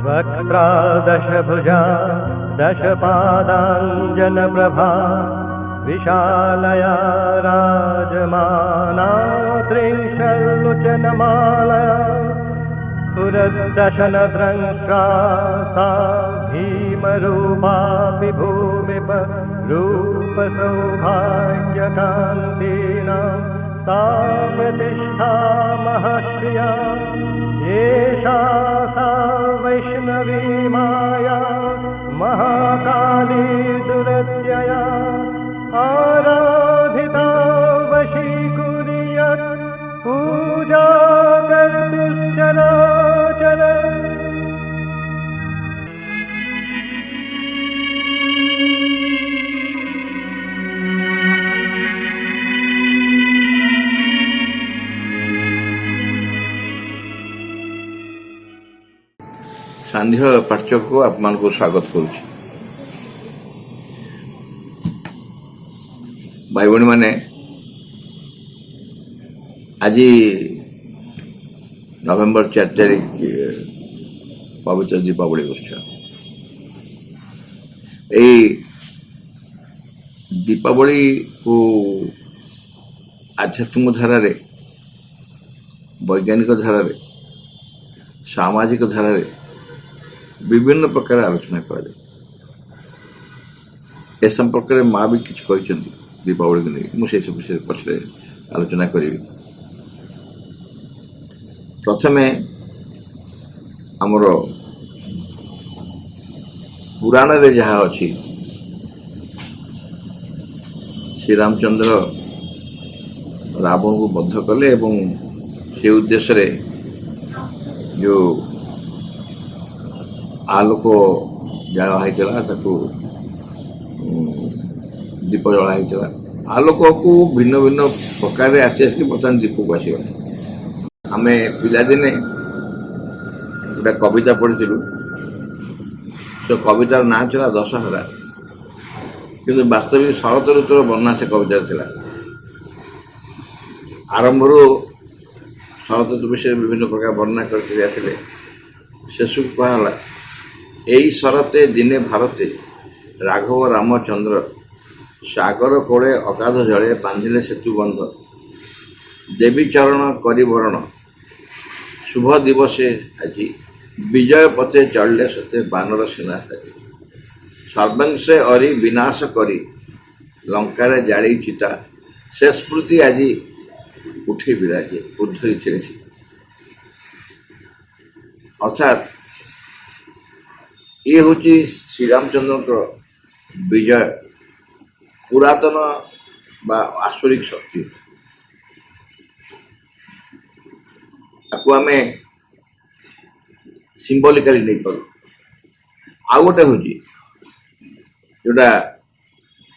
वक्त्रादशभुजा दशपादाञ्जनप्रभा विशालया राजमाना त्रिंशल्लोचनमालया पुरद्दशनद्रङ्का सा भीमरूपा विभूमिप रूपसौभाग्यकान्तिना सा प्रतिष्ठा महर्षिया एषा सा वैष्णवी माया महाकाली दुरत्यया आराधिता वशीकुर्यात् पूजा कर्तुश्चराचर। सांध्य पाठ्य को आप मान को स्वागत करुँ। भाई भणी मैंने आज नवेम्बर 4 तारीख पवित्र दीपावली उत्सव। यही दीपावली को आध्यात्मिक धारा रे, वैज्ञानिक धारा रे, सामाजिक धारा रे विभिन्न प्रकार आलोचना कर संपर्क में माँ भी किसी कहते दीपावली को नहीं मुझे सब विषय पछरे आलोचना करी। प्रथम आमर पुराण रे जहाँ अच्छी श्री रामचंद्र रावण को बद्ध कले एवं से उद्देश्य रे जो आलोक जलाही दीप जलाही आलोक को भिन्न भिन्न प्रकार आसी बर्तमान दीप को आसगला। आम पिलादिने गोटे कविता पढ़ी तो कवितार ना चला दशहरा किंतु वास्तविक शरत ऋतुर वर्णना से कविता थिला। आरंभ शरत ऋतु विषय विभिन्न प्रकार वर्णना करके आसिले शेष कहला एई शरते दिने भारते राघव रामचंद्र सागर कोले अगाध जले बांधिले सेतु बंध देवी चरण करिवरण शुभ दिवसे আজি विजय पथे चढ़ले सते बानर सेना साजी सर्वंशे अरि विनाश करी लंकारे जाली चिता से स्मृति আজি उठे विराजे उद्धरी छिड़े सीता। अर्थात ये हूँ श्रीरामचंद्र विजय पुरातन बा आसुरिक शक्ति आपको आम सिंबलिकाली नहीं पार। आ गोटे हूँ जोटा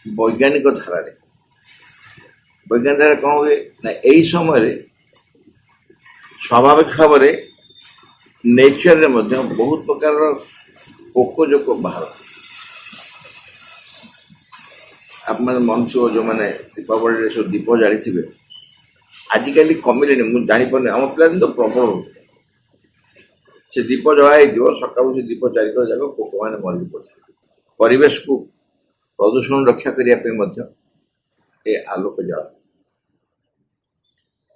वैज्ञानिक धारा वैज्ञानिक धारा कौन हुए ना यही समय स्वाभाविक भाव नेचर रे बहुत प्रकार पोक जोक बाहर आप मैंने मनुष्य जो मैंने दीपावली सब दीप जाली थे आजिकल कमिले मुझे जापर आम पिला दिन तो प्रबल हो से दीप जलाई सका से दीप चारिक जाक पोक मैंने मरी पड़े परिवेश को प्रदूषण रक्षा करने आलोक जला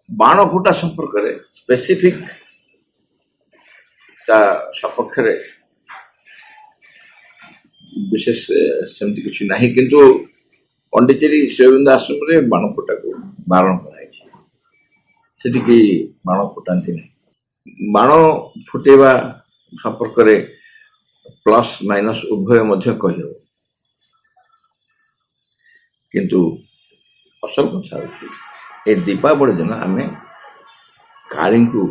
बाण फुटा संपर्क में स्पेसिफिक सपक्ष विशेष सेमती किसी ना किंतु पंडिचेरी शिवबिंद आश्रम रे बाण फुटा को बारण कराई बाण फुटाती ना बाण फुटेवा संपर्क में प्लस माइनस उभय कही किंतु असल कथा ए दीपावली दिन आम काली को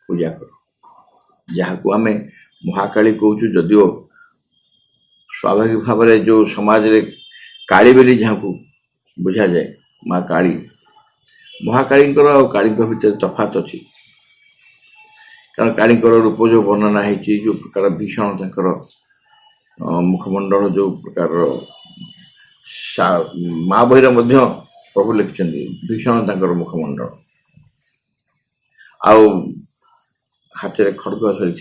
पूजा कर जहाँ को आम महाकाली कहूँ जदिओ स्वाभाविक भाव में जो समाज रे काली बेली जहाँ को बुझा जाए माँ काली महाकाली काली भितर तफात अच्छी कारण काली रूप जो वर्णना है जो प्रकार भीषण मुखमंडल जो प्रकार माँ बही प्रभु लिखिं भीषण मुखमंडल आउ हाथ में खड़ग धरी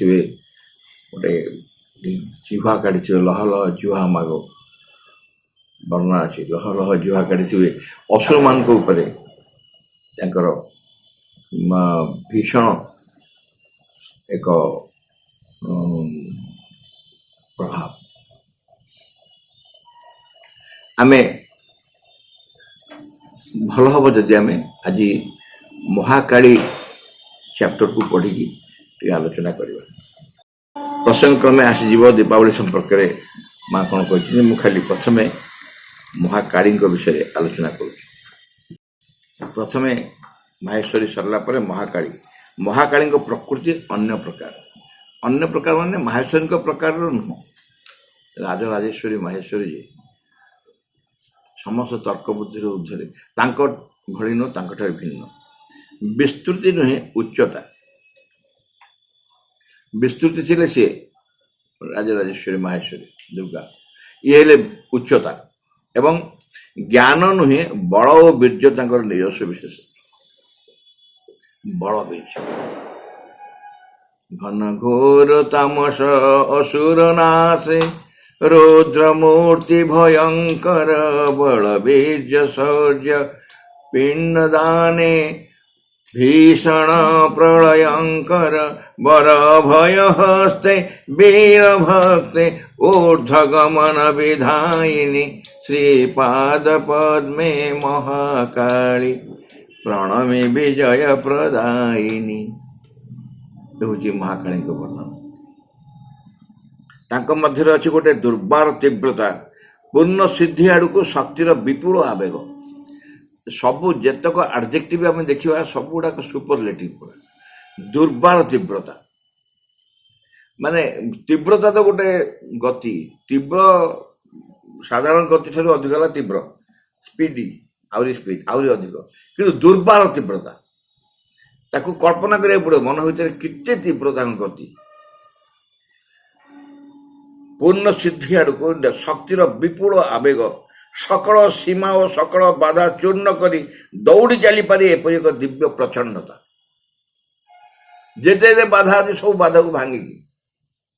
ଗୋଟେ ଜିହ୍ୱା କାଢ଼ିଥିବେ, ଲହ ଲହ ଜୁହା ମାଗ ବର୍ଣ୍ଣନା ଅଛି। ଲହ ଲହ ଜୁହା କାଢ଼ିଥିବେ ଅସୁରମାନଙ୍କ ଉପରେ ତାଙ୍କର ଭୀଷଣ ଏକ ପ୍ରଭାବ। ଆମେ ଭଲ ହବ ଯଦି ଆମେ ଆଜି ମହାକାଳୀ ଚାପ୍ଟରକୁ ପଢ଼ିକି ଟିକେ ଆଲୋଚନା କରିବା। ପ୍ରସଙ୍ଗ କ୍ରମେ ଆସିଯିବ ଦୀପାବଳି ସମ୍ପର୍କରେ ମା କ'ଣ କହିଛନ୍ତି। ମୁଁ ଖାଲି ପ୍ରଥମେ ମହାକାଳୀଙ୍କ ବିଷୟରେ ଆଲୋଚନା କରୁଛି। ପ୍ରଥମେ ମାହେଶ୍ୱରୀ ସରିଲା ପରେ ମହାକାଳୀ। ମହାକାଳୀଙ୍କ ପ୍ରକୃତି ଅନ୍ୟ ପ୍ରକାର ମାନେ ମାହେଶ୍ୱରୀଙ୍କ ପ୍ରକାରର ନୁହଁ। ରାଜରାଜେଶ୍ୱରୀ ମାହେଶ୍ୱରୀ ଯେ ସମସ୍ତ ତର୍କ ବୁଦ୍ଧିର ଊର୍ଦ୍ଧ୍ୱରେ, ତାଙ୍କ ଭଳି ନୁହଁ, ତାଙ୍କଠାରୁ ଭିନ୍ନ। ବିସ୍ତୃତି ନୁହେଁ, ଉଚ୍ଚତା। ବିସ୍ତୃତି ଥିଲେ ସିଏ ରାଜରାଜେଶ୍ୱରୀ ମାହେଶ୍ୱରୀ ଦୁର୍ଗା, ଇଏ ହେଲେ ଉଚ୍ଚତା। ଏବଂ ଜ୍ଞାନ ନୁହେଁ, ବଳ ଓ ବୀର୍ଯ୍ୟ ତାଙ୍କର ନିଜସ୍ୱ ବିଶେଷ। ବଳ ବୀର୍ଯ୍ୟ। ଘନ ଘୋର ତାମସ ଅସୁର ନାଶେ, ରୌଦ୍ର ମୂର୍ତ୍ତି ଭୟଙ୍କର, ବଳ ବୀର୍ଯ୍ୟ ଶୌର୍ଯ୍ୟ ପିଣ୍ଡ ଦାନେ, ভীষণ প্রলয়ঙ্কর, বর ভয় হস্তে বীর ভক্তে, ঊর্ধ্বগমন বিধায়িনী, শ্রীপাদ পদ্মে মহাকালী, প্রণমে বিজୟ ପ୍ରଦାୟିନୀ। ହେଉଛି ମହାକାଳୀଙ୍କ ବର୍ଣ୍ଣନା। ତାଙ୍କ ମଧ୍ୟରେ ଅଛି ଗୋଟେ ଦୁର୍ବାର ତୀବ୍ରତା, ପୂର୍ଣ୍ଣ ସିଦ୍ଧି ଆଡ଼କୁ ଶକ୍ତିର ବିପୁଳ ଆବେଗ। ସବୁ ଯେତକ ଆଡଜେକ୍ଟିଭ ଆମେ ଦେଖିବା ସବୁ ଗୁଡାକ ସୁପରଲେଟିଭ ପୁରା। ଦୁର୍ବାର ତୀବ୍ରତା ମାନେ ତୀବ୍ରତା ତ ଗୋଟେ ଗତି, ତୀବ୍ର ସାଧାରଣ ଗତି ଠାରୁ ଅଧିକ ହେଲା ତୀବ୍ର, ସ୍ପିଡି, ଆହୁରି ଅଧିକ। କିନ୍ତୁ ଦୁର୍ବାର ତୀବ୍ରତା, ତାକୁ କଳ୍ପନା କରିବାକୁ ପଡ଼ିବ ମନ ଭିତରେ କେତେ ତୀବ୍ର ତାଙ୍କ ଗତି। ପୂର୍ଣ୍ଣ ସିଦ୍ଧି ଆଡ଼କୁ ଶକ୍ତିର ବିପୁଳ ଆବେଗ, ସକଳ ସୀମା ଓ ସକଳ ବାଧା ଚୂର୍ଣ୍ଣ କରି ଦୌଡ଼ି ଚାଲିପାରି ଏପରି ଏକ ଦିବ୍ୟ ପ୍ରଚଣ୍ଡତା। ଯେତେ ବାଧା ଅଛି ସବୁ ବାଧାକୁ ଭାଙ୍ଗିକି,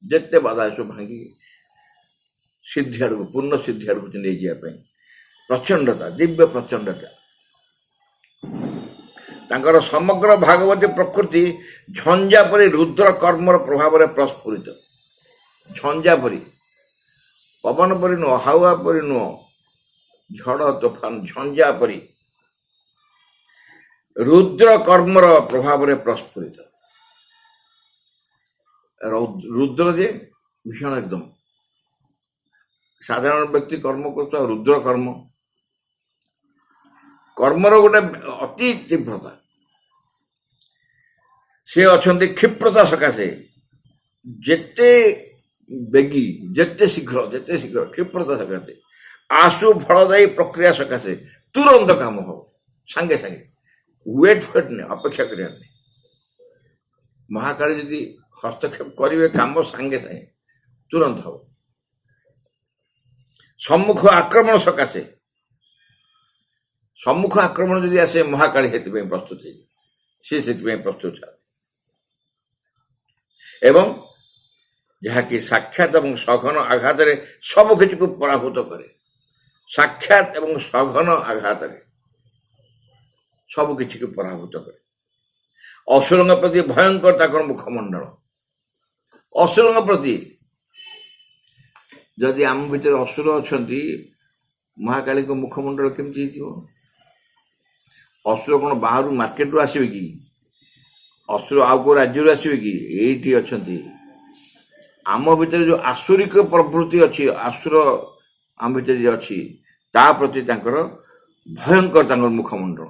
ଯେତେ ବାଧା ସବୁ ଭାଙ୍ଗିକି ସିଦ୍ଧି ଆଡ଼କୁ, ପୂର୍ଣ୍ଣ ସିଦ୍ଧି ଆଡ଼କୁ ନେଇଯିବା ପାଇଁ ପ୍ରଚଣ୍ଡତା, ଦିବ୍ୟ ପ୍ରଚଣ୍ଡତା। ତାଙ୍କର ସମଗ୍ର ଭାଗବତୀ ପ୍ରକୃତି ଝଞ୍ଜା ପରି ରୁଦ୍ର କର୍ମର ପ୍ରଭାବରେ ପ୍ରସ୍ଫୁରିତ। ଝଞ୍ଜା ପରି, ପବନ ପରି ନୁହଁ, ହାୱା ପରି ନୁହଁ, ଝଡ଼ ତୋଫାନ, ଝଞ୍ଜା ପରି ରୁଦ୍ର କର୍ମର ପ୍ରଭାବରେ ପ୍ରସ୍ଫୁରିତ। ରୁଦ୍ର ଯେ ଭୀଷଣ ଏକଦମ। ସାଧାରଣ ବ୍ୟକ୍ତି କର୍ମ କରୁଥିବା ରୁଦ୍ର କର୍ମର ଗୋଟେ ଅତି ତୀବ୍ରତା। ସେ ଅଛନ୍ତି କ୍ଷିପ୍ରତା ସକାଶେ, ଯେତେ ବେଗୀ, ଯେତେ ଶୀଘ୍ର କ୍ଷିପ୍ରତା ସକାଶେ। ଆଶୁ ଫଳଦାୟୀ ପ୍ରକ୍ରିୟା ସକାଶେ ତୁରନ୍ତ କାମ ହବ, ସାଙ୍ଗେ ସାଙ୍ଗେ, ୱେଟ୍ ନାହିଁ, ଅପେକ୍ଷା କରିବାର ନାହିଁ। ମହାକାଳୀ ଯଦି ହସ୍ତକ୍ଷେପ କରିବେ କାମ ସାଙ୍ଗେ ସାଙ୍ଗେ ତୁରନ୍ତ ହବ। ସମ୍ମୁଖ ଆକ୍ରମଣ ସକାଶେ, ସମ୍ମୁଖ ଆକ୍ରମଣ ଯଦି ଆସେ ମହାକାଳୀ ସେଥିପାଇଁ ପ୍ରସ୍ତୁତ ହେଇଯିବ, ସିଏ ସେଥିପାଇଁ ପ୍ରସ୍ତୁତ। ଏବଂ ଯାହାକି ସାକ୍ଷାତ ଏବଂ ସଘନ ଆଘାତରେ ସବୁ কিছুକୁ ପରାଭୂତ କରେ। ସାକ୍ଷାତ ଏବଂ ସଘନ ଆଘାତରେ ସବୁ কিছুକୁ ପରାଭୂତ କରେ। ଅସୁରଙ୍କ ପ୍ରତି ଭୟଙ୍କର ତାଙ୍କର ମୁଖମଣ୍ଡଳ। ଅସୁରଙ୍କ ପ୍ରତି, ଯଦି ଆମ ଭିତରେ ଅସୁର ଅଛନ୍ତି, ମହାକାଳୀଙ୍କ ମୁଖମଣ୍ଡଳ କେମିତି ହେଇଥିବ? ଅସୁର କ'ଣ ବାହାରୁ ମାର୍କେଟରୁ ଆସିବେ କି? ଅସୁର ଆଉ କେଉଁ ରାଜ୍ୟରୁ ଆସିବେ କି? ଏଇଠି ଅଛନ୍ତି। ଆମ ଭିତରେ ଯେଉଁ ଆସୁରିକ ପ୍ରବୃତ୍ତି ଅଛି, ଆସୁର ଆମ ଭିତରେ ଯେ ଅଛି, ତା ପ୍ରତି ତାଙ୍କର ଭୟଙ୍କର ତାଙ୍କର ମୁଖମଣ୍ଡଳ।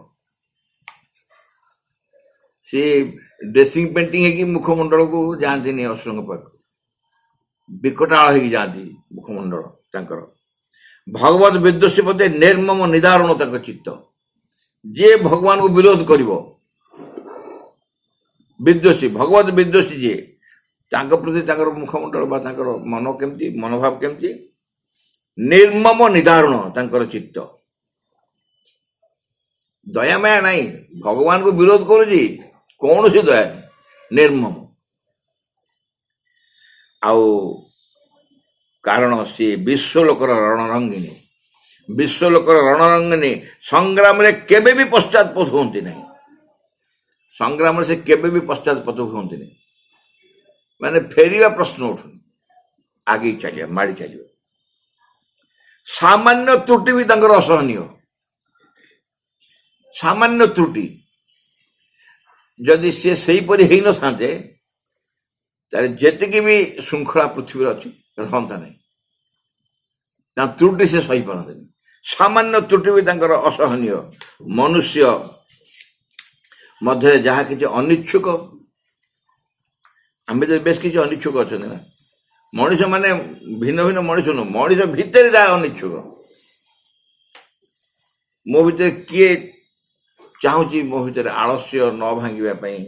ସେ ଡ୍ରେସିଂ ପେଣ୍ଟିଂ ହେଇକି ମୁଖମଣ୍ଡଳକୁ ଯାଆନ୍ତିନି ଅସୁରଙ୍କ ପାଖକୁ, ବିକଟାଳ ହେଇକି ଯାଆନ୍ତି ମୁଖମଣ୍ଡଳ ତାଙ୍କର। ଭଗବତ ବିଦ୍ୱେଷୀ ପ୍ରତି ନିର୍ମମ ନିଦାରୁଣ ତାଙ୍କ ଚିତ୍ତ। ଯିଏ ଭଗବାନଙ୍କୁ ବିରୋଧ କରିବ, ବିଦ୍ୱେଷୀ, ଭଗବତ ବିଦ୍ୱେଷୀ ଯିଏ, ତାଙ୍କ ପ୍ରତି ତାଙ୍କର ମୁଖମଣ୍ଡଳ ବା ତାଙ୍କର ମନ କେମିତି, ମନୋଭାବ କେମିତି? ନିର୍ମମ ନିଦାରୁଣ ତାଙ୍କର ଚିତ୍ତ। ଦୟାମାୟା ନାହିଁ, ଭଗବାନଙ୍କୁ ବିରୋଧ କରୁଛି, କୌଣସି ଦୟା ନାହିଁ, ନିର୍ମମ। ଆଉ କାରଣ ସିଏ ବିଶ୍ୱଲୋକର ରଣରଙ୍ଗିନୀ। ବିଶ୍ୱଲୋକର ରଣରଙ୍ଗିନୀ ସଂଗ୍ରାମରେ କେବେ ବି ପଶ୍ଚାତପଦ ହୁଅନ୍ତି ନାହିଁ। ସଂଗ୍ରାମରେ ସେ କେବେ ବି ପଶ୍ଚାତପଦ ହୁଅନ୍ତି ନାହିଁ। ମାନେ ଫେରିବା ପ୍ରଶ୍ନ ଉଠୁନି, ଆଗେଇ ଚାଲିବା, ମାଡ଼ି ଚାଲିବା। ସାମାନ୍ୟ ତ୍ରୁଟି ବି ତାଙ୍କର ଅସହନୀୟ। ସାମାନ୍ୟ ତ୍ରୁଟି ଯଦି ସିଏ ସେହିପରି ହେଇନଥାନ୍ତେ ତାହେଲେ ଯେତିକି ବି ଶୃଙ୍ଖଳା ପୃଥିବୀରେ ଅଛି ରହନ୍ତା ନାହିଁ। ନା ତ୍ରୁଟି ସେ ସହିପାରନ୍ତିନି। ସାମାନ୍ୟ ତ୍ରୁଟି ବି ତାଙ୍କର ଅସହନୀୟ। ମନୁଷ୍ୟ ମଧ୍ୟରେ ଯାହା କିଛି ଅନିଚ୍ଛୁକ, ଆମେ ତ ବେଶ କିଛି ଅନିଚ୍ଛୁକ ଅଛନ୍ତି ନା। ମଣିଷ ମାନେ ଭିନ୍ନ ଭିନ୍ନ ମଣିଷ ନୁହଁ, ମଣିଷ ଭିତରେ ଯାହା ଅନିଚ୍ଛୁକ। ମୋ ଭିତରେ କିଏ ଚାହୁଁଛି ମୋ ଭିତରେ ଆଳସ୍ୟ ନ ଭାଙ୍ଗିବା ପାଇଁ,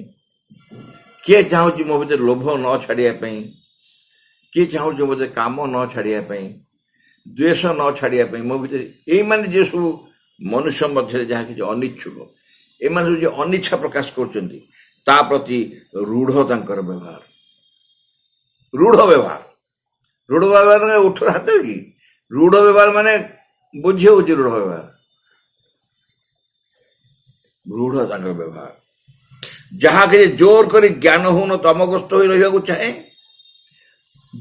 କିଏ ଚାହୁଁଛି ମୋ ଭିତରେ ଲୋଭ ନ ଛାଡ଼ିବା ପାଇଁ, କିଏ ଚାହୁଁଛି ମୋ ଭିତରେ କାମ ନ ଛାଡ଼ିବା ପାଇଁ, ଦ୍ୱେଷ ନ ଛାଡ଼ିବା ପାଇଁ। ମୋ ଭିତରେ ଏଇମାନେ ଯେ ସବୁ ମନୁଷ୍ୟ ମଧ୍ୟରେ ଯାହା କିଛି ଅନିଚ୍ଛୁକ, ଏମାନେ ସବୁ ଯେ ଅନିଚ୍ଛା ପ୍ରକାଶ କରୁଛନ୍ତି, ତା ପ୍ରତି ରୂଢ଼ ତାଙ୍କର ବ୍ୟବହାର। ରୂଢ଼ ବ୍ୟବହାର, ରୂଢ଼ ବ୍ୟବହାର ମାନେ ଉଠର ହାତରେ କି? ରୂଢ଼ ବ୍ୟବହାର ମାନେ ବୁଝି ହେଉଛି ରୂଢ଼ ବ୍ୟବହାର। ରୂଢ଼ ତାଙ୍କର ବ୍ୟବହାର। ଯାହା କିଛି ଜୋର କରି ଜ୍ଞାନହୀନ ତମଗ୍ରସ୍ତ ହୋଇ ରହିବାକୁ ଚାହେଁ,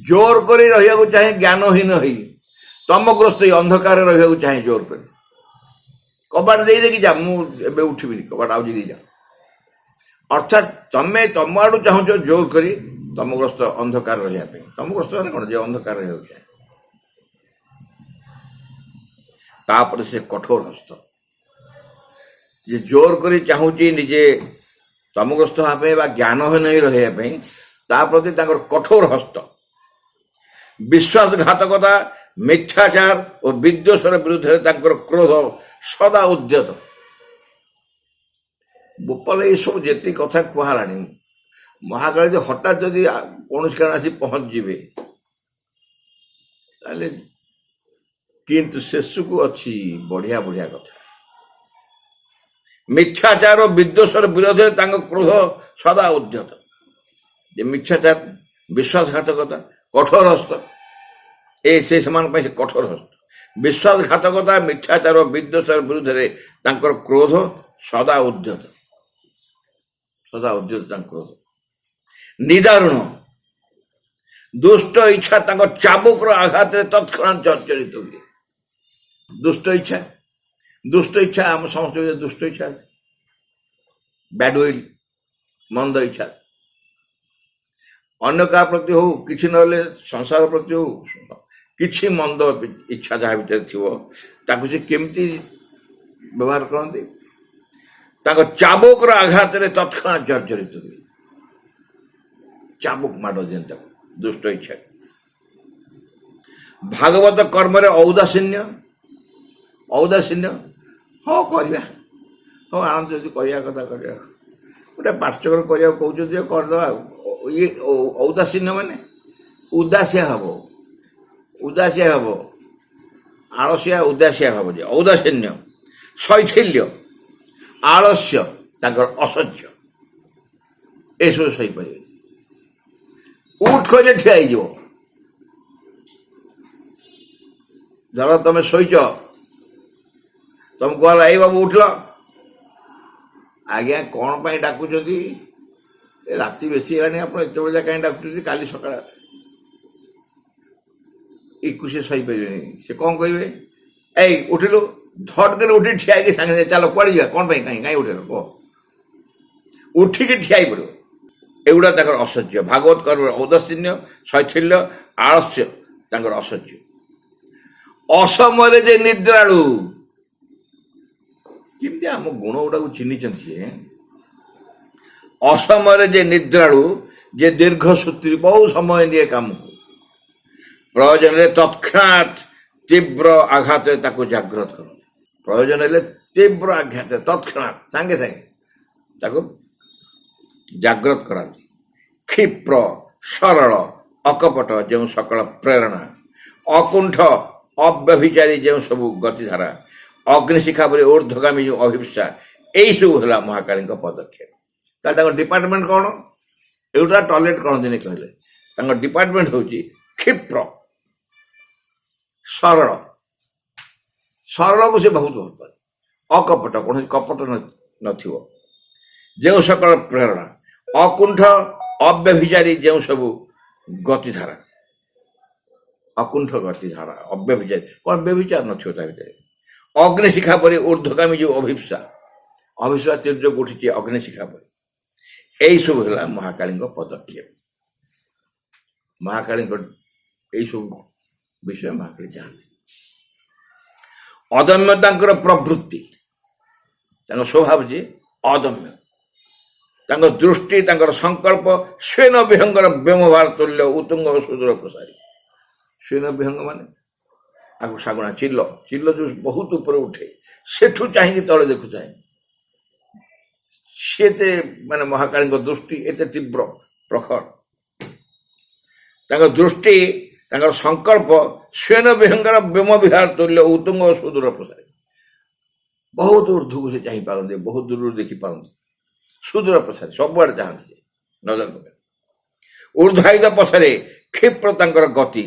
ଜୋର କରି ରହିବାକୁ ଚାହେଁ, ଜ୍ଞାନହୀନ ହେଇ ତମଗ୍ରସ୍ତ ହେଇ ଅନ୍ଧକାରରେ ରହିବାକୁ ଚାହେଁ ଜୋର କରି। କବାଟ ଦେଇକି ଯା, ମୁଁ ଏବେ ଉଠିବିନି, କବାଟ ଆଉଜି ଦେଇ ଯା। ଅର୍ଥାତ୍ ତମେ ତମ ଆଡୁ ଚାହୁଁଛ ଜୋର କରି ତମଗ୍ରସ୍ତ ଅନ୍ଧକାର ରହିବା ପାଇଁ। ତମଗ୍ରସ୍ତ ମାନେ କ'ଣ? ଯେ ଅନ୍ଧକାର ରହିବାକୁ ଚାହେଁ। ତାପରେ ସେ କଠୋର ହସ୍ତ, ଯେ ଜୋର କରି ଚାହୁଁଛି ନିଜେ ତମଗ୍ରସ୍ତ ହେବା ପାଇଁ ବା ଜ୍ଞାନହୀନ ହେଇ ରହିବା ପାଇଁ, ତା ପ୍ରତି ତାଙ୍କର କଠୋର ହସ୍ତ। ବିଶ୍ୱାସଘାତକତା, ମିଥ୍ୟାଚାର ଓ ବିଦ୍ୱେଷର ବିରୁଦ୍ଧରେ ତାଙ୍କର କ୍ରୋଧ ସଦା ଉଦ୍ୟତ। ବୋପାଲ ଏସବୁ ଯେତିକି କଥା କୁହାହେଲାଣି, ମହାକାଳୀ ଯେ ହଠାତ୍ ଯଦି କୌଣସି କାରଣ ଆସି ପହଞ୍ଚିଯିବେ ତାହେଲେ, କିନ୍ତୁ ଶେଷକୁ ଅଛି ବଢିଆ ବଢିଆ କଥା। ମିଥ୍ୟାଚାର ଓ ବିଦ୍ୱେଷର ବିରୋଧରେ ତାଙ୍କ କ୍ରୋଧ ସଦା ଉଦ୍ୟତ। ଯେ ମିଥ୍ୟାଚାର, ବିଶ୍ୱାସଘାତକତା, କଠୋର ହସ୍ତ, ସେ ସେମାନଙ୍କ ପାଇଁ ସେ କଠୋର ହସ୍ତ। ବିଶ୍ୱାସଘାତକତା, ମିଥ୍ୟାଚାର ଓ ବିଦ୍ୱେଷର ବିରୁଦ୍ଧରେ ତାଙ୍କର କ୍ରୋଧ ସଦା ଉଦ୍ୟତ। ସଦା ଉଦ୍ୟତ ତାଙ୍କ କ୍ରୋଧ। ନିଦାରୁଣ ଦୁଷ୍ଟ ଇଚ୍ଛା ତାଙ୍କ ଚାବୁକର ଆଘାତରେ ତତ୍କ୍ଷଣାତ୍ ଜର୍ଜରିତ ହୁଏ। ଦୁଷ୍ଟ ଇଚ୍ଛା, ଦୁଷ୍ଟ ଇଚ୍ଛା ଆମ ସମସ୍ତଙ୍କ ଦୁଷ୍ଟ ଇଚ୍ଛା ଅଛି। ବ୍ୟାଡ୍ ୱିଲ୍, ମନ୍ଦ ଇଚ୍ଛା, ଅନ୍ୟ କାହା ପ୍ରତି ହଉ, କିଛି ନହେଲେ ସଂସାର ପ୍ରତି ହଉ, କିଛି ମନ୍ଦ ଇଚ୍ଛା ଯାହା ଭିତରେ ଥିବ ତାକୁ ସେ କେମିତି ବ୍ୟବହାର କରନ୍ତି? ତାଙ୍କ ଚାବୁକର ଆଘାତରେ ତତ୍କ୍ଷଣାତ୍ ଜର୍ଜରିତ ହୁଏ। ଚାବୁକ ମାଡ଼ ଦିଅନ୍ତି ତାକୁ, ଦୁଷ୍ଟ ଇଚ୍ଛା। ଭାଗବତ କର୍ମରେ ଔଦାସୀନ୍ୟ, ଔଦାସୀନ୍ୟ, ହଁ କରିବା, ହଁ ଆଣନ୍ତୁ ଯଦି କରିବା କଥା କରିବା, ଗୋଟେ ପାର୍ଶ୍ୱକର କରିବାକୁ କହୁଛନ୍ତି କରିଦେବା। ଇଏ ଔଦାସୀନ୍ୟ ମାନେ ଉଦାସିଆ ହବ, ଉଦାସିଆ ହବ, ଆଳସିଆ ଉଦାସିଆ ହବ। ଯେ ଔଦାସୀନ୍ୟ, ଶୈଥିଲ୍ୟ, ଆଳସ୍ୟ, ତାଙ୍କର ଅସହ୍ୟ, ଏସବୁ ସହିପାରିବେ। ଉଠ କହିଲେ ଠିଆ ହେଇଯିବ। ଧର ତମେ ଶୋଇଛ, ତମକୁ କହିଲା ଏଇ ବାବୁ ଉଠିଲ, ଆଜ୍ଞା କ'ଣ ପାଇଁ ଡାକୁଛନ୍ତି? ରାତି ବେଶୀ ହେଲାଣି, ଆପଣ ଏତେବେଳେ ଯାଏ କାହିଁ ଡାକୁଛନ୍ତି? କାଲି ସକାଳେ। ଏକୁ ସେ ସହିପାରିବେନି। ସେ କ'ଣ କହିବେ? ଏଇ ଉଠିଲୁ, ଧଟ କରି ଉଠି ଠିଆ ହେଇକି ସାଙ୍ଗେ ସାଙ୍ଗେ ଚାଲ, କୁଆଡ଼େ ଯିବା, କ'ଣ ପାଇଁ, କାହିଁ ଉଠିଲ, କହ। ଉଠିକି ଠିଆ ହେଇ ପଡ଼ିବ। ଏଗୁଡ଼ା ତାଙ୍କର ଅସହ୍ୟ। ଭାଗବତ କର୍ମରେ ଔଦାସୀନ୍ୟ, ଶୈଥିଲ୍ୟ, ଆଳସ୍ୟ, ତାଙ୍କର ଅସହ୍ୟ। ଅସମୟରେ ଯେ ନିଦ୍ରାଳୁ, କେମିତି ଆମ ଗୁଣ ଗୁଡ଼ାକୁ ଚିହ୍ନିଛନ୍ତି ସେ। ଅସମୟରେ ଯେ ନିଦ୍ରାଳୁ, ଯେ ଦୀର୍ଘ ସୂତ୍ରୀ, ବହୁ ସମୟ ନିଏ କାମକୁ, ପ୍ରୟୋଜନରେ ତତ୍କ୍ଷଣାତ୍ ତୀବ୍ର ଆଘାତରେ ତାକୁ ଜାଗ୍ରତ କରନ୍ତି। ପ୍ରୟୋଜନ ହେଲେ ତୀବ୍ର ଆଘାତରେ ତତ୍କ୍ଷଣାତ୍ ସାଙ୍ଗେ ସାଙ୍ଗେ ତାକୁ ଜାଗ୍ରତ କରାନ୍ତି। କ୍ଷିପ୍ର, ସରଳ, ଅକପଟ ଯେଉଁ ସକଳ ପ୍ରେରଣା, ଅକୁଣ୍ଠ ଅବ୍ୟଭିଚାରୀ ଯେଉଁ ସବୁ ଗତିଧାରା, ଅଗ୍ନିଶିଖା ପରି ଊର୍ଦ୍ଧ୍ୱଗାମୀ ଯେଉଁ ଅଭିପ୍ସା, ଏଇସବୁ ହେଲା ମହାକାଳୀଙ୍କ ପଦକ୍ଷେପ। ତାହେଲେ ତାଙ୍କ ଡିପାର୍ଟମେଣ୍ଟ କ'ଣ? ଏଗୁଡ଼ା ଟଏଲେଟ୍ କରନ୍ତିନି କହିଲେ, डिपार्टमेंट होची क्षिप्र सरल सरल को से बहुत भल पाए अकपट कौन कपट नथिबो जो सकल प्रेरणा अकुंठ अव्यभिचारी जो सब गतिधारा अकुंठ गतिधारा अव्यभिचारी कौन व्यभिचार नथिबो ता भितर अग्निशिखा पर ऊर्ध्वगामी जो अभिप्सा अभिप्सा तीर्थ उठी अग्निशिखा पर यही सब है महाकाली पदक्षेप महाकाली यही सब विषय महाकाली चाहती अदम्य प्रवृत्ति स्वभाव जे अदम्य दृष्टि संकल्प स्वेन विहंगर व्यवहार तुल्य उत्तुंग सुदूर प्रसारी स्वेन विहंग माने आगु सागुणा चिल्ल चिल्ल जो बहुत ऊपर उठे सेठू चाहिए तले देखु चाहे से माने महाकाली दृष्टि एते तीव्र प्रखर दृष्टि संकल्प स्वेन विहंगर व्योम विहार तुल्य उत्तुंग सुदूर प्रसारी बहुत ऊर्ध्व से चाह पारती बहुत दूर देखी पारती सुदूर प्रसारी सबुआड़े चाहती नजर पकड़ ऊर्ध्वायुध पछरे क्षिप्र गति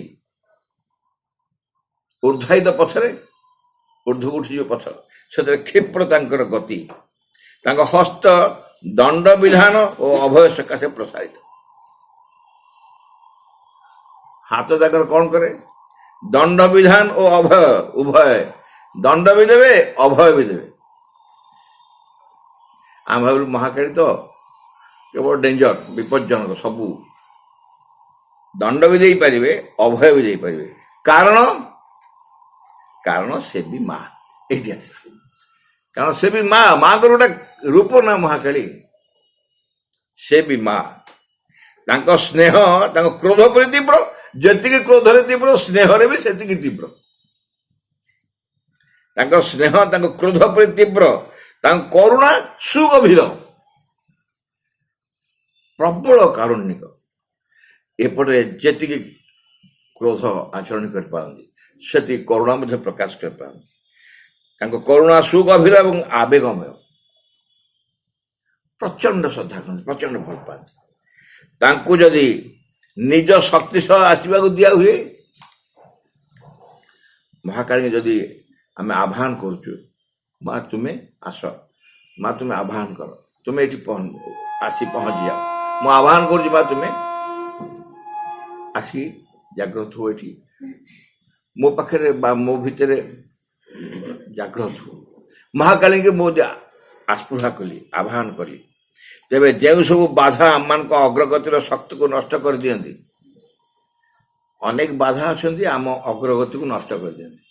ऊर्ध्वायुध पछरे ऊर्ध्व उठी जो पछर से क्षिप्र गति हस्त दंड विधान और अभय सकाशे प्रसारित हाथ ताकर कौन करे दंड विधान और अभय उभय दंड भी देवे अभय भी देवे आम भाव महाकाली तो केवल डेंजर विपज्जनक सबू दंड भी दे पारे अभय भी दे पारे कारण कारण से भी माँ ये कारण से भी माँ माँ को गोटे रूप ना महाकाली से भी माँ स्नेह क्रोध पर तीव्र जी क्रोध तीव्र स्नेह भी से तीव्र स्नेह क्रोध पर तीव्र करुणा सुगभीर प्रबल कारुण्यक एपटे जी क्रोध आचरण कर करुणा प्रकाश कर करुणा सुगभीर और आवेगमय प्रचंड श्रद्धा करते प्रचंड भल पाती जदि निज शक्ति सह आसवा दिया हुए महाकाली जदि आम आह्वान करुचु माँ तुम्हें आस माँ तुम्हें आह्वान कर तुम्हें ये आसी पहुंची जाओ मु आह्वान कर माँ तुम्हें आसी जाग्रत हो ये मो पाखे मो भितर जाग्रत हो महाकाली के मो आस्पृहा कली आह्वान कली तेरे जो सब बाधा आम मान अग्रगतिर शक्ति को नष्ट कर दियंती अनेक बाधा अच्छा आम अग्रगति को नष्ट कर दियंती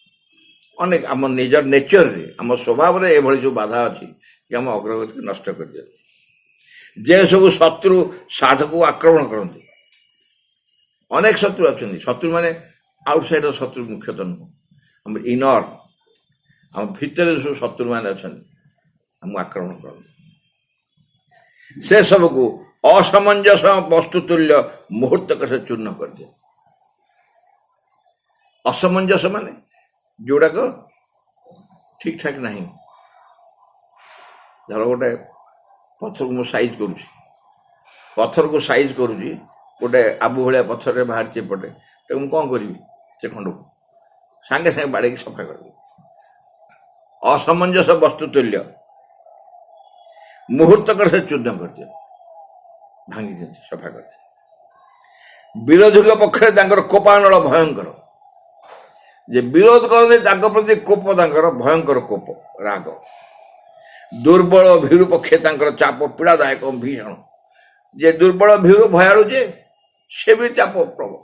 अनेक आम निजर नेचर रे आम स्वभाव रे एभली जो बाधा अच्छी कि आम अग्रगति को नष्ट कर दियंती जे सब शत्रु साधक को आक्रमण करती अनेक शत्रु अच्छा शत्रु माने आउटसाइड शत्रु मुख्यतः नुह आम इनर आम भितर सब शत्रु मैंने अच्छा आम आक्रमण करते से सब को असमंजस वस्तु तुल्य मुहूर्तक से चूर्ण कर दिया असमंजस माने जोड़ाक ठीक ठाक नहीं धर गोटे पत्थर को साइज करुच्ची पत्थर को साइज करुच्ची गोटे आबू भाया पत्थर बाहर पटे तो मुझे कौन करी से खंड को सांगे सांगे बाड़े सफा कर असमंजस वस्तु तुल्य मुहूर्तक से चूर्ण कर दिया भांगी दिखते सफा कर विरोधी पक्ष कोपानल भयंकर जे विरोध करते प्रति कोप भयंकर कोप राग दुर्बल भीरु पक्षे चाप पीड़ादायक भीषण जे दुर्बल भीरु भयालु जे से भी चाप प्रबल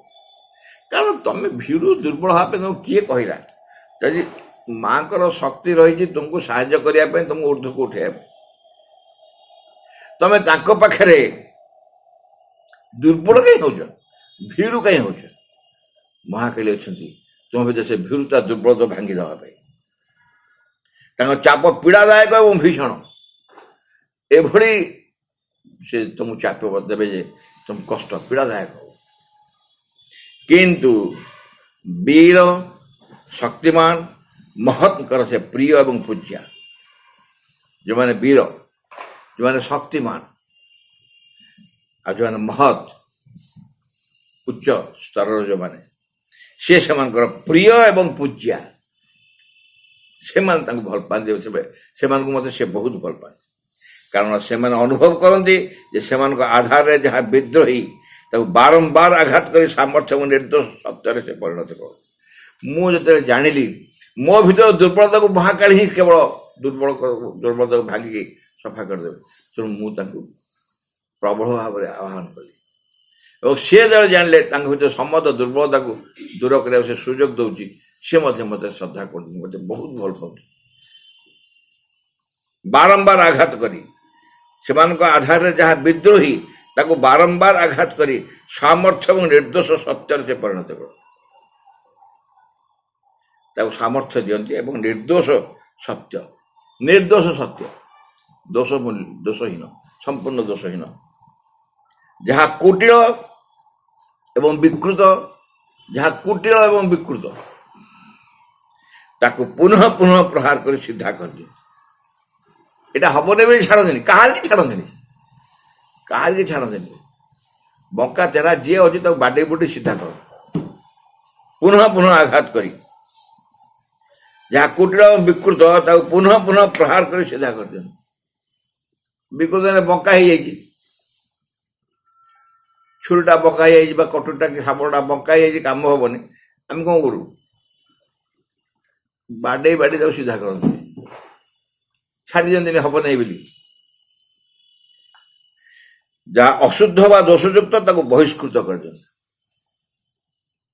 कारण तुम भीरु दुर्बल हाँ तुम किए कहला यदि माँ को शक्ति रही तुमको साहाय्य करने तुमको ऊर्ध्व को उठे तमें पाखे दुर्बल कहीं हो भीरु कहीं हो महाकाली अच्छा तुम भीतर से भीरुता दुर्बलता भांगी देवाई चाप पीड़ादायक और भीषण एभली से तुम चाप देवे जे तुम कष्ट पीड़ादायक हो किंतु वीर शक्तिमान महत्कर से प्रिय एवं पूज्या जो मैंने वीर जो मैंने शक्तिमान और जो मैंने महत ଉଚ୍ଚ ସ୍ତରର ଯେଉଁମାନେ ସେ ସେମାନଙ୍କର ପ୍ରିୟ ଏବଂ ପୂଜ୍ୟା, ସେମାନେ ତାଙ୍କୁ ଭଲ ପାଆନ୍ତି। ସେମାନଙ୍କୁ ମଧ୍ୟ ସେ ବହୁତ ଭଲ ପାଆନ୍ତି, କାରଣ ସେମାନେ ଅନୁଭବ କରନ୍ତି ଯେ ସେମାନଙ୍କ ଆଧାରରେ ଯାହା ବିଦ୍ରୋହୀ ତାକୁ ବାରମ୍ବାର ଆଘାତ କରି ସାମର୍ଥ୍ୟ ଏବଂ ନିର୍ଦ୍ଦୋଷ ସତ୍ୟରେ ସେ ପରିଣତ କର। ମୁଁ ଯେତେବେଳେ ଜାଣିଲି ମୋ ଭିତରେ ଦୁର୍ବଳତାକୁ ମହାକାଳୀ ହିଁ କେବଳ ଦୁର୍ବଳତାକୁ ଭାଙ୍ଗିକି ସଫା କରିଦେବେ, ତେଣୁ ମୁଁ ତାଙ୍କୁ ପ୍ରବଳ ଭାବରେ ଆହ୍ୱାନ କଲି ଏବଂ ସେ ଯେତେବେଳେ ଜାଣିଲେ ତାଙ୍କ ଭିତରେ ସମସ୍ତ ଦୁର୍ବଳତାକୁ ଦୂର କରିବାକୁ ସେ ସୁଯୋଗ ଦେଉଛି, ସେ ମଧ୍ୟ ମୋତେ ଶ୍ରଦ୍ଧା କରୁଛନ୍ତି, ମୋତେ ବହୁତ ଭଲ ପାଉଛି। ବାରମ୍ବାର ଆଘାତ କରି ସେମାନଙ୍କ ଆଧାରରେ ଯାହା ବିଦ୍ରୋହୀ ତାକୁ ବାରମ୍ବାର ଆଘାତ କରି ସାମର୍ଥ୍ୟ ଏବଂ ନିର୍ଦ୍ଦୋଷ ସତ୍ୟରେ ସେ ପରିଣତ କର। ତାକୁ ସାମର୍ଥ୍ୟ ଦିଅନ୍ତି ଏବଂ ନିର୍ଦ୍ଦୋଷ ସତ୍ୟ, ନିର୍ଦ୍ଦୋଷ ସତ୍ୟ, ଦୋଷହୀନ, ସମ୍ପୂର୍ଣ୍ଣ ଦୋଷହୀନ, ଯାହା କୁଟିଳ ଏବଂ ବିକୃତ, ଯାହା କୁଟିଳ ଏବଂ ବିକୃତ ତାକୁ ପୁନଃ ପୁନଃ ପ୍ରହାର କରି ସିଧା କରିଦିଅନ୍ତି। এটা ହବନି ବୋଲି ଛାଡ଼ନ୍ତିନି, କାହାରିକି ଛାଡ଼ନ୍ତିନି, କାହାରିକି ଛାଡ଼ନ୍ତିନି। ବଙ୍କା ତେରା ଯିଏ ଅଛି ତାକୁ ବାଡ଼େଇ ବୁଟି ସିଧା କର, ପୁନଃ ପୁନଃ ଆଘାତ କରି, ଯାହା କୁଟିଳ ବିକୃତ ତାକୁ ପୁନଃ ପୁନଃ ପ୍ରହାର କରି ସିଧା କରିଦିଅନ୍ତି। ବିକୃତ ବଙ୍କା ହେଇଯାଇଛି, ଛୁରୀଟା ବଙ୍କା ହେଇଯାଇଛି ବା କଟୁରୀଟା କି ଶାବଳଟା ବଙ୍କା ହେଇଯାଇଛି, କାମ ହବନି, ଆମେ କଣ କରୁ? ବାଡ଼େଇ ବାଡ଼େଇ ତାକୁ ସିଧା କରନ୍ତି, ଛାଡ଼ି ଦିଅନ୍ତିନି ହବ ନାହିଁ ବୋଲି। ଯାହା ଅଶୁଦ୍ଧ ବା ଦୋଷଯୁକ୍ତ ତାକୁ ବହିଷ୍କୃତ କରିଦିଅନ୍ତି।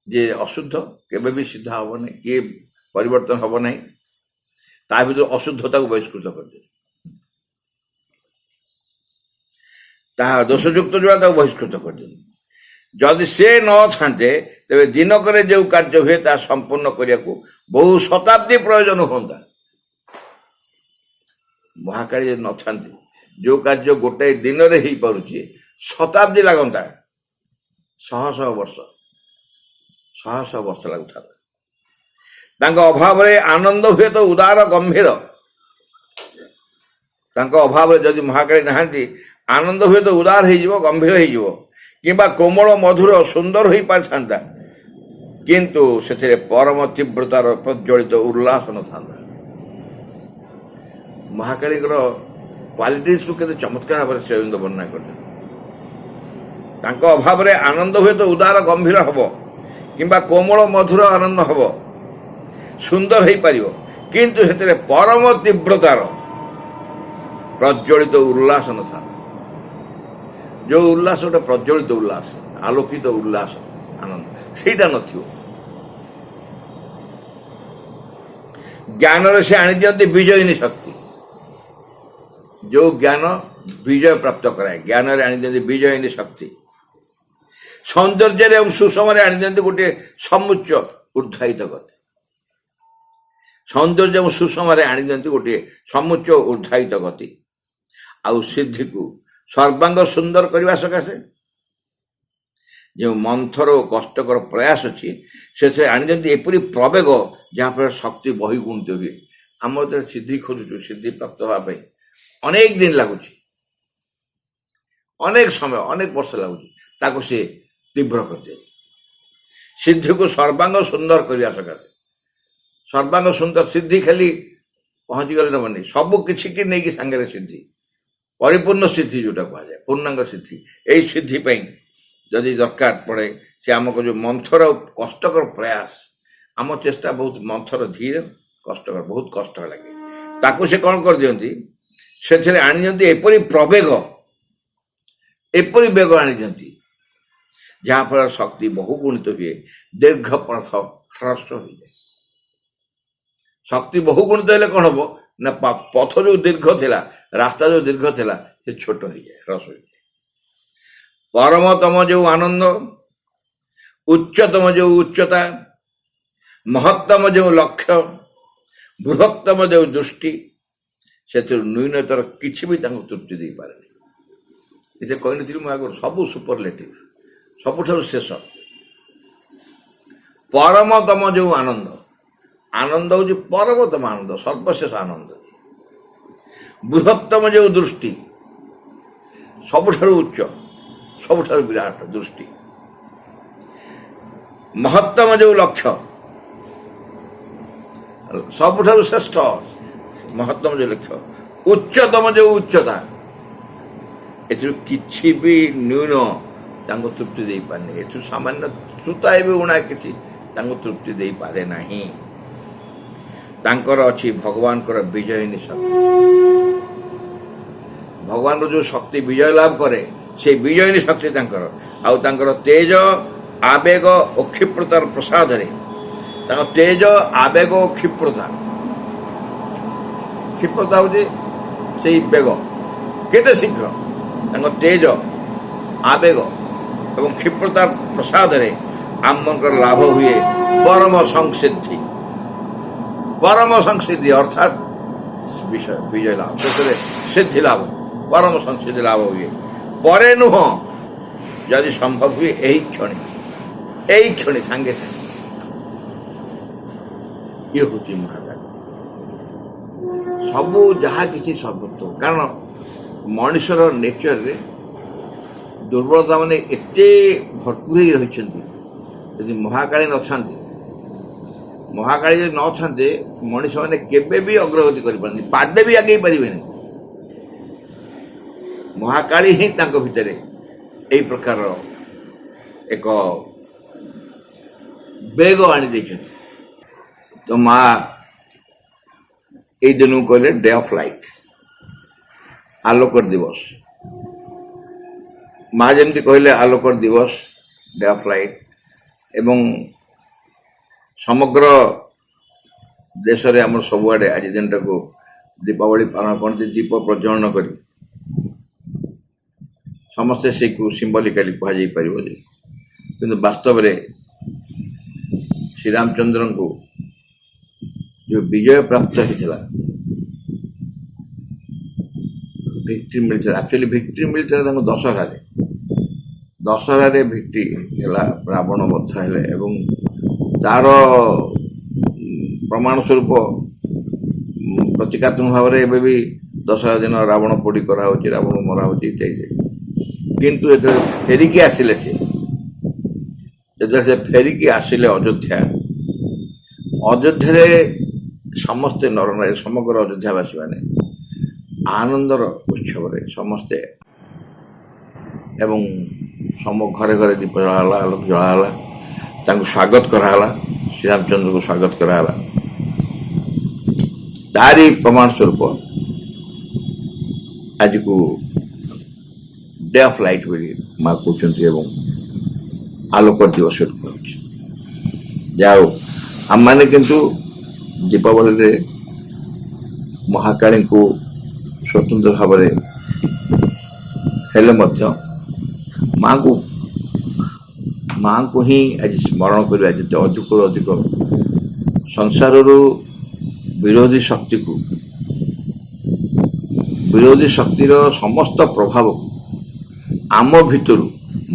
ଯିଏ ଅଶୁଦ୍ଧ କେବେ ବି ସିଧା ହବ ନାହିଁ, କିଏ ପରିବର୍ତ୍ତନ ହବ ନାହିଁ, ତା ଭିତରୁ ଅଶୁଦ୍ଧତାକୁ ବହିଷ୍କୃତ କରିଦିଅନ୍ତି। ତାହା ଦୋଷଯୁକ୍ତ ଯୋଉଟା ତାକୁ ବହିଷ୍କୃତ କରିଦିଅନ୍ତି। ଯଦି ସେ ନଥାନ୍ତେ ତେବେ ଦିନକରେ ଯେଉଁ କାର୍ଯ୍ୟ ହୁଏ ତାହା ସମ୍ପୂର୍ଣ୍ଣ କରିବାକୁ ବହୁ ଶତାବ୍ଦୀ ପ୍ରୟୋଜନ ହୁଅନ୍ତା। ମହାକାଳୀ ଯଦି ନଥାନ୍ତି ଯେଉଁ କାର୍ଯ୍ୟ ଗୋଟାଏ ଦିନରେ ହେଇପାରୁଛି ଶତାବ୍ଦୀ ଲାଗନ୍ତା, ଶହ ଶହ ବର୍ଷ ଲାଗୁଥାନ୍ତା। ତାଙ୍କ ଅଭାବରେ ଆନନ୍ଦ ହୁଏ ତ ଉଦାର ଗମ୍ଭୀର, ତାଙ୍କ ଅଭାବରେ ଯଦି ମହାକାଳୀ ନାହାନ୍ତି ଆନନ୍ଦ ହୁଏ ତ ଉଦାର ହେଇଯିବ, ଗମ୍ଭୀର ହେଇଯିବ, କିମ୍ବା କୋମଳ ମଧୁର ସୁନ୍ଦର ହୋଇପାରିଥାନ୍ତା, କିନ୍ତୁ ସେଥିରେ ପରମ ତୀବ୍ରତାର ପ୍ରଜ୍ୱଳିତ ଉଲ୍ଲାସ ନଥାନ୍ତା। ମହାକାଳୀଙ୍କର କ୍ୱାଲିଟିଜକୁ କେତେ ଚମତ୍କାର ଭାବରେ ଶ୍ରୀ ଅରବିନ୍ଦ ବର୍ଣ୍ଣନା କରିଛନ୍ତି। ତାଙ୍କ ଅଭାବରେ ଆନନ୍ଦ ହୁଏ ତ ଉଦାର ଗମ୍ଭୀର ହବ, କିମ୍ବା କୋମଳ ମଧୁର ଆନନ୍ଦ ହବ, ସୁନ୍ଦର ହେଇପାରିବ, କିନ୍ତୁ ସେଥିରେ ପରମ ତୀବ୍ରତାର ପ୍ରଜ୍ୱଳିତ ଉଲ୍ଲାସ ନଥାନ୍ତା। ଯେଉଁ ଉଲ୍ଲାସ ଗୋଟେ ପ୍ରଜ୍ୱଳିତ ଉଲ୍ଲାସ, ଆଲୋକିତ ଉଲ୍ଲାସ, ଆନନ୍ଦ, ସେଇଟା ନଥିବ। ଜ୍ଞାନରେ ସେ ଆଣିଦିଅନ୍ତି ବିଜୟିନୀ ଶକ୍ତି, ଯେଉଁ ଜ୍ଞାନ ବିଜୟ ପ୍ରାପ୍ତ କରାଏ, ଜ୍ଞାନରେ ଆଣିଦିଅନ୍ତି ବିଜୟିନୀ ଶକ୍ତି। ସୌନ୍ଦର୍ଯ୍ୟରେ ଏବଂ ସୁଷମରେ ଆଣିଦିଅନ୍ତି ଗୋଟିଏ ସମୁଚ୍ଚ ଉର୍ଦ୍ଧାୟିତ ଗତି, ସୌନ୍ଦର୍ଯ୍ୟ ଏବଂ ସୁଷମରେ ଆଣିଦିଅନ୍ତି ଗୋଟିଏ ସମୁଚ୍ଚ ଉର୍ଦ୍ଧାୟିତ ଗତି। ଆଉ ସିଦ୍ଧିକୁ ସର୍ବାଙ୍ଗ ସୁନ୍ଦର କରିବା ସକାଶେ ଯେଉଁ ମନ୍ଥର ଓ କଷ୍ଟକର ପ୍ରୟାସ ଅଛି ସେଥିରେ ଆଣିଦିଅନ୍ତି ଏପରି ପ୍ରବେଗ ଯାହାଫଳରେ ଶକ୍ତି ବହି ଗୁଣିତ ହୁଏ। ଆମର ଯେତେବେଳେ ସିଦ୍ଧି ଖୋଜୁଛୁ, ସିଦ୍ଧି ପ୍ରାପ୍ତ ହେବା ପାଇଁ ଅନେକ ଦିନ ଲାଗୁଛି, ଅନେକ ସମୟ, ଅନେକ ବର୍ଷ ଲାଗୁଛି, ତାକୁ ସେ ତୀବ୍ର କରିଦିଏ। ସିଦ୍ଧିକୁ ସର୍ବାଙ୍ଗ ସୁନ୍ଦର କରିବା ସକାଶେ, ସର୍ବାଙ୍ଗ ସୁନ୍ଦର, ସିଦ୍ଧି ଖାଲି ପହଞ୍ଚିଗଲେ ନେବନି, ସବୁ କିଛିକି ନେଇକି ସାଙ୍ଗରେ ସିଦ୍ଧି, ପରିପୂର୍ଣ୍ଣ ସିଦ୍ଧି ଯୋଉଟା କୁହାଯାଏ, ପୂର୍ଣ୍ଣାଙ୍ଗ ସିଦ୍ଧି। ଏଇ ସିଦ୍ଧି ପାଇଁ ଯଦି ଦରକାର ପଡ଼େ ସେ ଆମକୁ ଯେଉଁ ମନ୍ଥର କଷ୍ଟକର ପ୍ରୟାସ, ଆମ ଚେଷ୍ଟା ବହୁତ ମନ୍ଥର, ଧୀର, କଷ୍ଟକର, ବହୁତ କଷ୍ଟ ଲାଗେ, ତାକୁ ସେ କ'ଣ କରିଦିଅନ୍ତି, ସେଥିରେ ଆଣିଦିଅନ୍ତି ଏପରି ପ୍ରବେଗ, ଏପରି ବେଗ ଆଣିଦିଅନ୍ତି ଯାହାଫଳରେ ଶକ୍ତି ବହୁଗୁଣିତ ହୁଏ, ଦୀର୍ଘ ପଥ ହ୍ରସ୍ୱ ହୋଇଯାଏ। ଶକ୍ତି ବହୁଗୁଣିତ ହେଲେ କ'ଣ ହବ ନା, ପଥ ଯେଉଁ ଦୀର୍ଘ ଥିଲା, ରାସ୍ତା ଯେଉଁ ଦୀର୍ଘ ଥିଲା, ସେ ଛୋଟ ହେଇଯାଏ, ହ୍ରସ୍ୱ ହେଇଯାଏ। ପରମତମ ଯେଉଁ ଆନନ୍ଦ, ଉଚ୍ଚତମ ଯେଉଁ ଉଚ୍ଚତା, ମହତ୍ତମ ଯେଉଁ ଲକ୍ଷ୍ୟ, ବୃହତ୍ତମ ଯେଉଁ ଦୃଷ୍ଟି, ସେଥିରୁ ନ୍ୟୁନତର କିଛି ବି ତାଙ୍କୁ ତୃପ୍ତି ଦେଇପାରେନି। ସେ କହିନଥିଲି ମୁଁ ଆଗରୁ, ସବୁ ସୁପରଲେଟିଭ, ସବୁଠାରୁ ଶେଷ। ପରମତମ ଯେଉଁ ଆନନ୍ଦ, ଆନନ୍ଦ ହେଉଛି ପରମତମ ଆନନ୍ଦ, ସର୍ବଶେଷ ଆନନ୍ଦ। ବୃହତ୍ତମ ଯେଉଁ ଦୃଷ୍ଟି, ସବୁଠାରୁ ଉଚ୍ଚ, ସବୁଠାରୁ ବିରାଟ ଦୃଷ୍ଟି। ମହତ୍ତମ ଯେଉଁ ଲକ୍ଷ୍ୟ, ସବୁଠାରୁ ଶ୍ରେଷ୍ଠ ମହତ୍ତମ ଯେଉଁ ଲକ୍ଷ୍ୟ, ଉଚ୍ଚତମ ଯେଉଁ ଉଚ୍ଚତା, ଏଥିରୁ କିଛି ବି ନ୍ୟୁନ ତାଙ୍କୁ ତୃପ୍ତି ଦେଇପାରେନି। ଏଥିରୁ ସାମାନ୍ୟ ସୂତାଏ ବି ଉଣା କିଛି ତାଙ୍କୁ ତୃପ୍ତି ଦେଇପାରେ ନାହିଁ। ତାଙ୍କର ଅଛି ଭଗବାନଙ୍କର ବିଜୟିନୀ ଶକ୍ତି। ଭଗବାନର ଯେଉଁ ଶକ୍ତି ବିଜୟ ଲାଭ କରେ, সেই ବିଜୟିନୀ ଶକ୍ତି ତାଙ୍କର, ଆଉ ତାଙ୍କର ତେଜ, ଆବେଗ ଓ କ୍ଷିପ୍ରତାର ପ୍ରସାଦରେ, ତାଙ୍କ ତେଜ, ଆବେଗ ଓ କ୍ଷିପ୍ରତା ହେଉଛି ସେଇ ବେଗ, କେତେ ଶୀଘ୍ର ତାଙ୍କ ତେଜ, ଆବେଗ ଏବଂ କ୍ଷିପ୍ରତାର ପ୍ରସାଦରେ ଆମମାନଙ୍କର ଲାଭ ହୁଏ ପରମ ସଂସିଦ୍ଧି। ପରମ ସଂସିଦ୍ଧି ଅର୍ଥାତ୍ ବିଜୟ ଲାଭ, ଶେଷରେ ସିଦ୍ଧି ଲାଭ, ପରମ ସଂସିଦ୍ଧି ଲାଭ ହୁଏ। ପରେ ନୁହଁ, ଯଦି ସମ୍ଭବ ହୁଏ ଏହି କ୍ଷଣି ସାଙ୍ଗେ ସାଙ୍ଗେ। ଇଏ ହେଉଛି ମହାକାଳ। ସବୁ ଯାହା କିଛି ସର୍ବୋତ୍ତମ। କାରଣ ମଣିଷର ନେଚରରେ ଦୁର୍ବଳତା ମାନେ ଏତେ ଭରପୁର ହେଇ ରହିଛନ୍ତି। ଯଦି ମହାକାଳୀ ନଥାନ୍ତି, ମହାକାଳୀ ଯଦି ନଥାନ୍ତେ, ମଣିଷମାନେ କେବେ ବି ଅଗ୍ରଗତି କରିପାରନ୍ତି, ପାଦେ ବି ଆଗେଇ ପାରିବେନି। ମହାକାଳୀ ହିଁ ତାଙ୍କ ଭିତରେ ଏହି ପ୍ରକାରର ଏକ ବେଗ ଆଣି ଦେଇଛନ୍ତି। ତ ମା ଏଇ ଦିନକୁ କହିଲେ ଡେ ଅଫ୍ ଲାଇଟ୍, ଆଲୋକର ଦିବସ। ମା ଯେମିତି କହିଲେ ଆଲୋକର ଦିବସ, ଡେ ଅଫ୍ ଲାଇଟ୍, ଏବଂ ସମଗ୍ର ଦେଶରେ ଆମର ସବୁଆଡ଼େ ଆଜି ଦିନଟାକୁ ଦୀପାବଳି ପାଳନ କରନ୍ତି, ଦୀପ ପ୍ରଜ୍ୱଳନ କରି। ସମସ୍ତେ ସେଇକୁ ସିମ୍ବଲିକାଲି କୁହାଯାଇପାରିବ ଯେ, କିନ୍ତୁ ବାସ୍ତବରେ ଶ୍ରୀରାମଚନ୍ଦ୍ରଙ୍କୁ ଯେଉଁ ବିଜୟ ପ୍ରାପ୍ତ ହେଇଥିଲା, ଭିକ୍ଟ୍ରି ମିଳିଥିଲା, ଆକ୍ଚୁଆଲି ଭିକ୍ଟ୍ରି ମିଳିଥିଲା ତାଙ୍କୁ ଦଶହରାରେ ଭିକ୍ଟ୍ରି ହେଲା, ରାବଣ ବଧ ହେଲେ। ଏବଂ ତାର ପ୍ରମାଣ ସ୍ୱରୂପ ପ୍ରତୀକାତ୍ମକ ଭାବରେ ଏବେ ବି ଦଶହରା ଦିନ ରାବଣ ପୋଡ଼ି କରାହେଉଛି, ରାବଣ ମରା ହେଉଛି ଇତ୍ୟାଦି। କିନ୍ତୁ ଯେତେବେଳେ ଫେରିକି ଆସିଲେ, ଯେତେବେଳେ ସେ ଫେରିକି ଆସିଲେ ଅଯୋଧ୍ୟାରେ ସମସ୍ତେ ନରନାରୀ, ସମଗ୍ର ଅଯୋଧ୍ୟାବାସୀ ମାନେ ଆନନ୍ଦର ଉତ୍ସବରେ ସମସ୍ତେ, ଏବଂ ଘରେ ଘରେ ଦୀପ ଜଳା ହେଲା, ଆଲୋକ ଜଳା ହେଲା, ତାଙ୍କୁ ସ୍ୱାଗତ କରାହେଲା, ଶ୍ରୀରାମଚନ୍ଦ୍ରଙ୍କୁ ସ୍ୱାଗତ କରାହେଲା। ତାରି ପ୍ରମାଣ ସ୍ୱରୂପ ଆଜିକୁ ଡେ ଅଫ୍ ଲାଇଟ୍ ବୋଲି ମା କହୁଛନ୍ତି ଏବଂ ଆଲୋକର ଦିବସ କୁହାଯାଉଛି। ଯାହା ହଉ, ଆମମାନେ କିନ୍ତୁ ଦୀପାବଳିରେ ମହାକାଳୀଙ୍କୁ ସ୍ୱତନ୍ତ୍ର ଭାବରେ ହେଲେ ମଧ୍ୟ ମାଙ୍କୁ ହିଁ ଆଜି ସ୍ମରଣ କରିବା, ଯେତେ ଅଧିକରୁ ଅଧିକ ସଂସାରରୁ ବିରୋଧୀ ଶକ୍ତିର ସମସ୍ତ ପ୍ରଭାବକୁ, ଆମ ଭିତରୁ,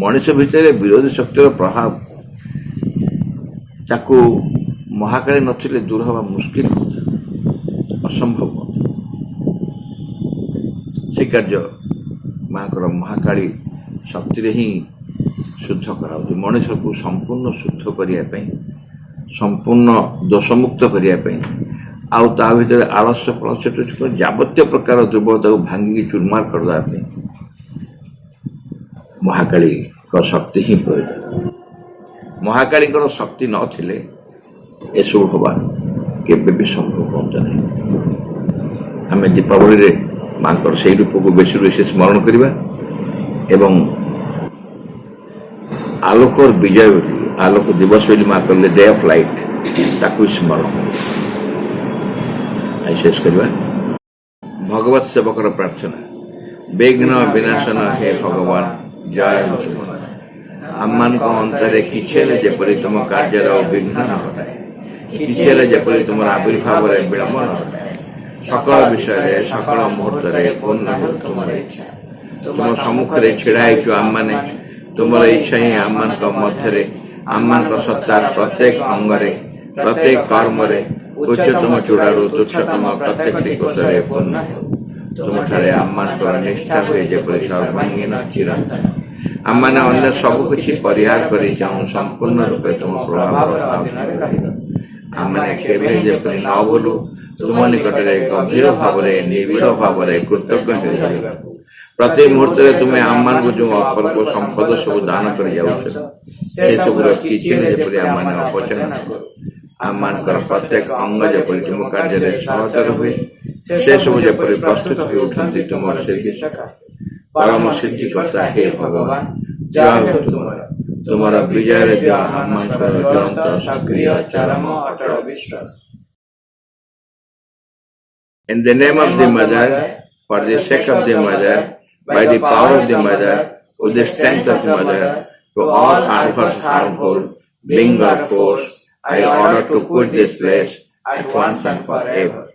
ମଣିଷ ଭିତରେ ବିରୋଧୀ ଶକ୍ତିର ପ୍ରଭାବ, ତାକୁ ମହାକାଳୀ ନଥିଲେ ଦୂର ହେବା ମୁସ୍କିଲ କଥା, ଅସମ୍ଭବ। ସେ କାର୍ଯ୍ୟ ମାଙ୍କର ମହାକାଳୀ ଶକ୍ତିରେ ହିଁ ଶୁଦ୍ଧ କରାଯାଉଛି। ମଣିଷକୁ ସମ୍ପୂର୍ଣ୍ଣ ଶୁଦ୍ଧ କରିବା ପାଇଁ, ସମ୍ପୂର୍ଣ୍ଣ ଦୋଷମୁକ୍ତ କରିବା ପାଇଁ, ଆଉ ତା ଭିତରେ ଆଳସ୍ୟ ଯାବତୀୟ ପ୍ରକାର ଦୁର୍ବଳତାକୁ ଭାଙ୍ଗିକି ଚୁରମାର କରିଦେବା ପାଇଁ ମହାକାଳୀଙ୍କ ଶକ୍ତି ହିଁ ପ୍ରয়োଜନ। ମହାକାଳୀଙ୍କର ଶକ୍ତି ନଥିଲେ ଏସବୁ ହେବା କେବେ ବି ସମ୍ଭବ ହୁଅନ୍ତା ନାହିଁ। ଆମେ ଦୀପାବଳିରେ ମାଙ୍କର ସେହି ରୂପକୁ ବେଶୀରୁ ବେଶୀ ସ୍ମରଣ କରିବା ଏବଂ ଆଲୋକର ବିଜୟ ବୋଲି, ଆଲୋକ ଦିବସ ବୋଲି ମା କହିଲେ ଡେ ଅଫ୍ ଲାଇଟ୍, ତାକୁ ସ୍ମରଣ କରିବା। ଶେଷ କରିବା ଭଗବତ ସେବକର ପ୍ରାର୍ଥନା। ବିଘ୍ନ ବିନାଶନ ହେ ଭଗବାନ, ଜୟ ହନୁମାନ। ଆମମାନଙ୍କ ଅନ୍ତରେ କିଛି ହେଲେ ଯେପରି ତୁମ କାର୍ଯ୍ୟର ବିଘ୍ନ ନ ଘଟାଏ, କିଛି ହେଲେ ଯେପରି ତୁମର ଆବିର୍ଭାବରେ ବିଳମ୍ବ ନ ଘଟାଏ। সকল বিষয়ে সকল মুহূর্তে পূর্ণ ହେଉ ତୁମର ଇଚ୍ଛା। ତୁମ ସମ୍ମୁଖରେ ଛିଡ଼ା ହେଇଛୁ ଆମମାନେ, ତୁମର ଇଚ୍ଛା ହିଁ ଆମମାନଙ୍କ ମଧ୍ୟରେ, ଆମମାନଙ୍କ ସତ୍ତାର ପ୍ରତ୍ୟେକ ଅଙ୍ଗରେ, ପ୍ରତ୍ୟେକ କର୍ମରେ, ଉଚ୍ଚତମ ଚୂଡ଼ାରୁ ତୁଚ୍ଛତମ ପ୍ରତ୍ୟେକଟି କୋଶରେ ପୂର୍ଣ୍ଣ ହେଉ। ତୁମଠାରେ ଆମମାନଙ୍କର ନିଷ୍ଠା ହୁଏ ଯେପରି ସର୍ବାଙ୍ଗୀନ ଚିରନ୍ତନ। ଆମମାନେ ଅନ୍ୟ ସବୁ କିଛି ପରିହାର କରି ଯାଉଁ ସମ୍ପୂର୍ଣ୍ଣ ରୂପେ ତୁମ ପ୍ରଭାବର ଅଧୀନରେ ରହିବ। ଆମମାନେ କେବେ ଯେପରି ନ ଭୁଲୁ ତୁମ ନିକଟରେ ଗଭୀର ଭାବରେ ନିବିଡ଼ ଭାବରେ କୃତଜ୍ଞ ହୋଇ ରହିବାକୁ। ପ୍ରତି ମୁହୂର୍ତ୍ତରେ ତୁମେ ଆମମାନଙ୍କୁ ଯେଉଁ ଅପୂର୍ବ ସମ୍ପଦ ସବୁ ଦାନ କରି ଯାଉଛ ସେସବୁର କିଛି ଯେପରି ଆମମାନେ ଅପଚୟ ନ କରୁ। ଆମମାନଙ୍କର ପ୍ରତ୍ୟେକ ଅଙ୍ଗ ଯେପରି ତୁମ କାର୍ଯ୍ୟରେ ସହଜର ହୁଏ ସେସବୁ ଯେପରି ପ୍ରସ୍ତୁତ ହୋଇ ଉଠନ୍ତି ତୁମର ସିଦ୍ଧି ସକାଶେ। ପରମ ସିଦ୍ଧିକର୍ତ୍ତା ହେ ଭଗବାନ, ଜୟ ହେଉ ତୁମର ବିଜୟରେ ଦିଅ ଆମମାନଙ୍କର ଜ୍ୱଳନ୍ତ ସକ୍ରିୟ ଚରମ ଅଟଳ ବିଶ୍ୱାସ। In the name of the Mother, for the sake of the Mother, by the power of the Mother, with the strength of the Mother, to all adverse harmful being or force, I order to quit this place at once and forever.